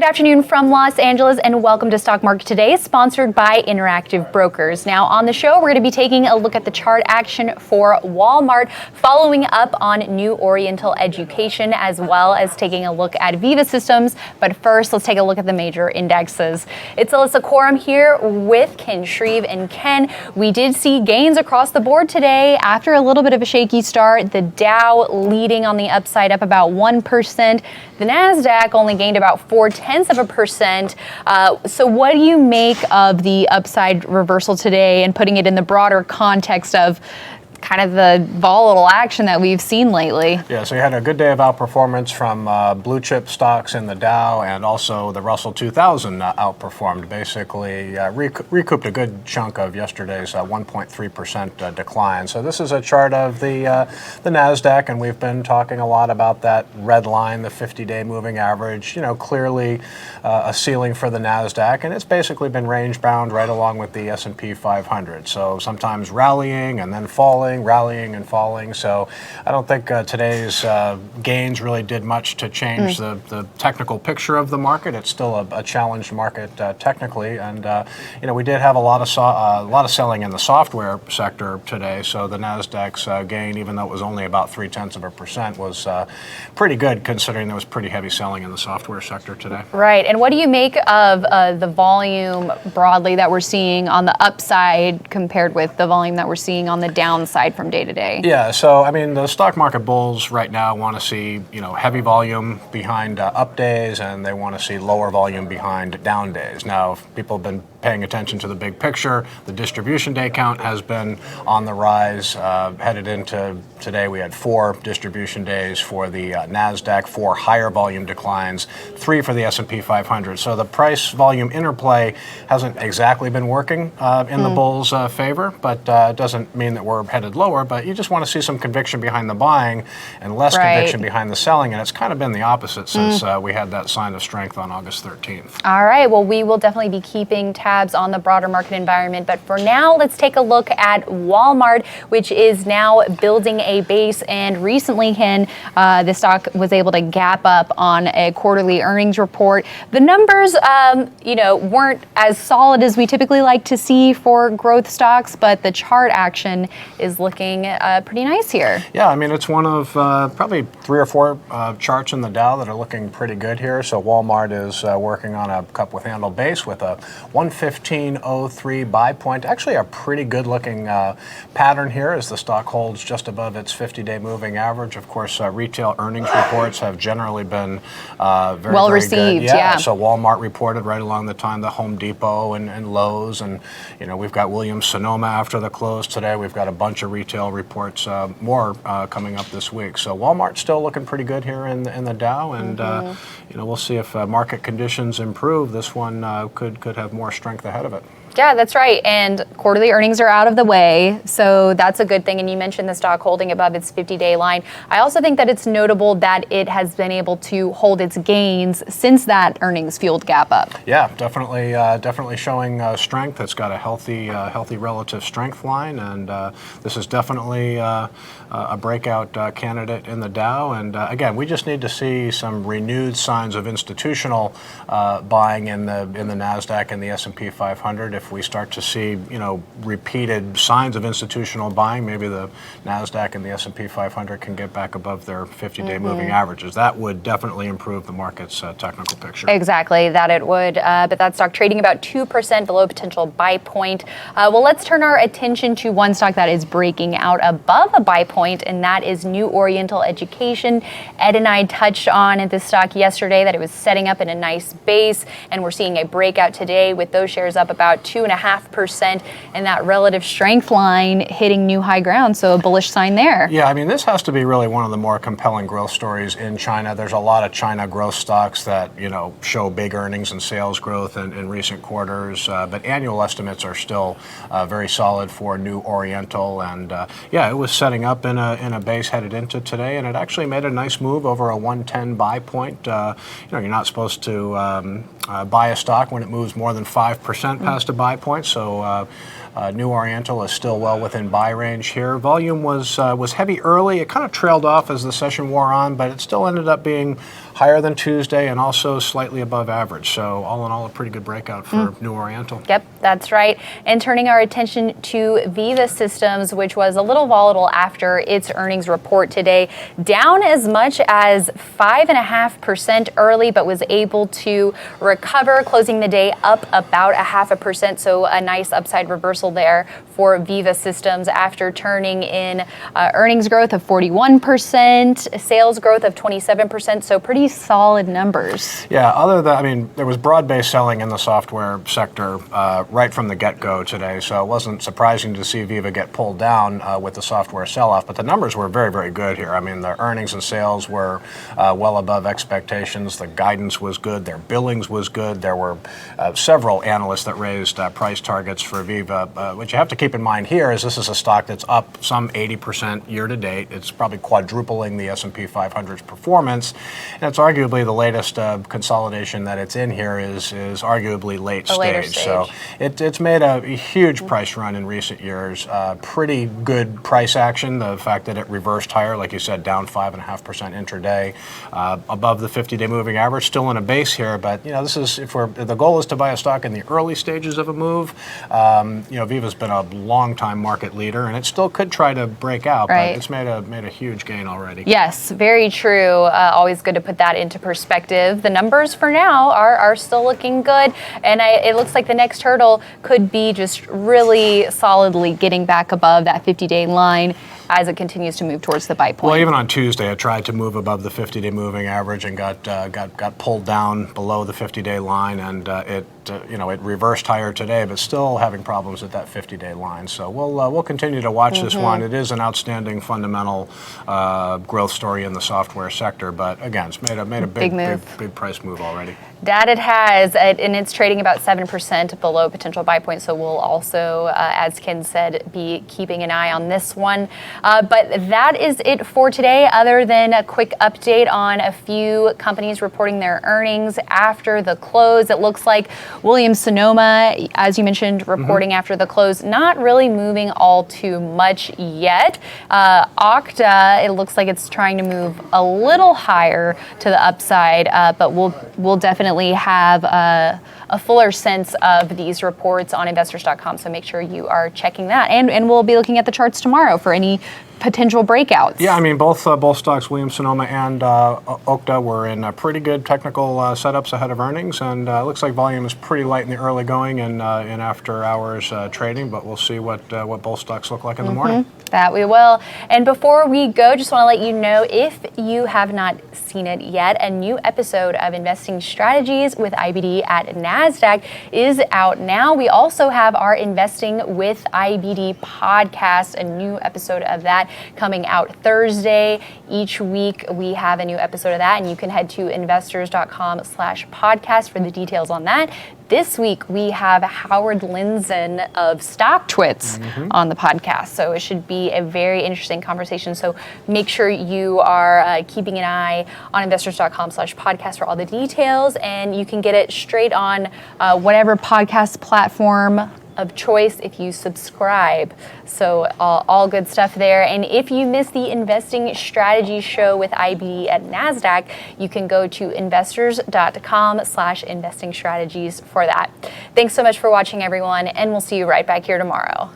good afternoon from Los Angeles and welcome to Stock Market Today, sponsored by Interactive Brokers. Now on the show, we're going to be taking a look at the chart action for Walmart, following up on New Oriental Education, as well as taking a look at Veeva Systems. But first, let's take a look at the major indexes. It's Alyssa Quorum here with Ken Shreve. And Ken, we did see gains across the board today after a little bit of a shaky start. The Dow leading on the upside, up about 1%. The NASDAQ only gained about 0.4%. So what do you make of the upside reversal today, and putting it in the broader context of kind of the volatile action that we've seen lately? Yeah, so you had a good day of outperformance from blue chip stocks in the Dow, and also the Russell 2000 outperformed, basically recouped a good chunk of yesterday's 1.3% decline. So this is a chart of the NASDAQ, and we've been talking a lot about that red line, the 50-day moving average, clearly a ceiling for the NASDAQ, and it's basically been range bound right along with the S&P 500. So sometimes rallying and then falling, rallying and falling. So I don't think today's gains really did much to change the technical picture of the market. It's still a challenged market technically, and we did have a lot of selling in the software sector today. So the Nasdaq's gain, even though it was only about 0.3%, was pretty good considering there was pretty heavy selling in the software sector today. Right. And what do you make of the volume broadly that we're seeing on the upside compared with the volume that we're seeing on the downside from day to day? Yeah, so I mean, the stock market bulls right now want to see heavy volume behind up days, and they want to see lower volume behind down days. Now, if people have been paying attention to the big picture, the distribution day count has been on the rise. Headed into today, we had 4 distribution days for the NASDAQ, 4 higher volume declines, 3 for the S&P 500. So the price volume interplay hasn't exactly been working in the bulls' favor, but it doesn't mean that we're headed lower. But you just want to see some conviction behind the buying and less conviction behind the selling, and it's kind of been the opposite since we had that sign of strength on August 13th. All right, well, we will definitely be keeping tabs on the broader market environment, but for now, let's take a look at Walmart, which is now building a base. And recently, Ken, the stock was able to gap up on a quarterly earnings report. The numbers, weren't as solid as we typically like to see for growth stocks, but the chart action is looking pretty nice here. Yeah, I mean, it's one of probably 3 or 4 charts in the Dow that are looking pretty good here. So Walmart is working on a cup with handle base with a 115.03 buy point. Actually, a pretty good looking pattern here as the stock holds just above its 50-day moving average. Of course, retail earnings reports have generally been very well very received. good. Yeah. So Walmart reported right along the time the Home Depot and Lowe's, and we've got Williams Sonoma after the close today. We've got a bunch of retail reports, more coming up this week. So Walmart's still looking pretty good here in the Dow, and we'll see if market conditions improve. This one could have more strength ahead of it. Yeah, that's right. And quarterly earnings are out of the way, so that's a good thing. And you mentioned the stock holding above its 50-day line. I also think that it's notable that it has been able to hold its gains since that earnings-fueled gap up. Yeah, definitely showing strength. It's got a healthy relative strength line, and this is definitely a breakout candidate in the Dow. And again, we just need to see some renewed signs of institutional buying in the NASDAQ and the S&P 500. If we start to see, repeated signs of institutional buying, maybe the NASDAQ and the S&P 500 can get back above their 50-day moving averages. That would definitely improve the market's technical picture. Exactly, that it would. But that stock trading about 2% below potential buy point. Well, let's turn our attention to one stock that is breaking out above a buy point, and that is New Oriental Education. Ed and I touched on this stock yesterday that it was setting up in a nice base, and we're seeing a breakout today with those shares up about 2.5%, and that relative strength line hitting new high ground. So a bullish sign there. Yeah, I mean, this has to be really one of the more compelling growth stories in China. There's a lot of China growth stocks that, show big earnings and sales growth in recent quarters, but annual estimates are still very solid for New Oriental. And it was setting up in a base headed into today, and it actually made a nice move over a 110 buy point. You're not supposed to buy a stock when it moves more than 5% past a buy point. So New Oriental is still well within buy range here. Volume was heavy early. It kind of trailed off as the session wore on, but it still ended up being higher than Tuesday and also slightly above average. So all in all, a pretty good breakout for New Oriental. Yep, that's right. And turning our attention to Veeva Systems, which was a little volatile after its earnings report today, down as much as 5.5% early, but was able to recover, closing the day up about 0.5%. So a nice upside reversal there for Veeva Systems after turning in earnings growth of 41%, sales growth of 27%. So pretty solid numbers. Yeah, there was broad-based selling in the software sector right from the get-go today, so it wasn't surprising to see Veeva get pulled down with the software sell-off, but the numbers were very, very good here. I mean, the earnings and sales were well above expectations. The guidance was good. Their billings was good. There were several analysts that raised price targets for Veeva. What you have to keep in mind here is this is a stock that's up some 80% year-to-date. It's probably quadrupling the S&P 500's performance, and it's arguably the latest consolidation that it's in here is arguably late stage. So it's made a huge price run in recent years. Pretty good price action. The fact that it reversed higher, like you said, down 5.5% intraday, above the 50-day moving average, still in a base here. But this is the goal is to buy a stock in the early stages of a move. Veeva's been a long-time market leader, and it still could try to break out, but it's made a huge gain already. Yes, very true. Always good to put that into perspective. The numbers for now are still looking good, and it looks like the next hurdle could be just really solidly getting back above that 50-day line as it continues to move towards the buy point. Well, even on Tuesday, it tried to move above the 50-day moving average and got pulled down below the 50-day line, and it reversed higher today, but still having problems at that 50-day line. So we'll continue to watch this one. It is an outstanding fundamental growth story in the software sector, but again, it's made a big price move already. That it has, and it's trading about 7% below potential buy point. So we'll also, as Ken said, be keeping an eye on this one. But that is it for today, other than a quick update on a few companies reporting their earnings after the close. It looks like Williams-Sonoma, as you mentioned, reporting after the close, not really moving all too much yet. Okta, it looks like it's trying to move a little higher to the upside, but we'll definitely have a fuller sense of these reports on investors.com, so make sure you are checking that. And we'll be looking at the charts tomorrow for any potential breakouts. Yeah, I mean, both stocks, Williams-Sonoma and Okta, were in pretty good technical setups ahead of earnings, and it looks like volume is pretty light in the early going and in after-hours trading, but we'll see what both stocks look like in the morning. That we will. And before we go, just want to let you know, if you have not seen it yet, a new episode of Investing Strategies with IBD at NASDAQ is out now. We also have our Investing with IBD podcast, a new episode of that coming out Thursday. Each week we have a new episode of that, and you can head to investors.com/podcast for the details on that. This week we have Howard Lindzen of StockTwits on the podcast, so it should be a very interesting conversation. So make sure you are keeping an eye on investors.com/podcast for all the details, and you can get it straight on whatever podcast platform of choice if you subscribe. So all good stuff there. And if you missed the Investing Strategy Show with IBD at NASDAQ, you can go to investors.com/investing strategies for that. Thanks so much for watching, everyone, and we'll see you right back here tomorrow.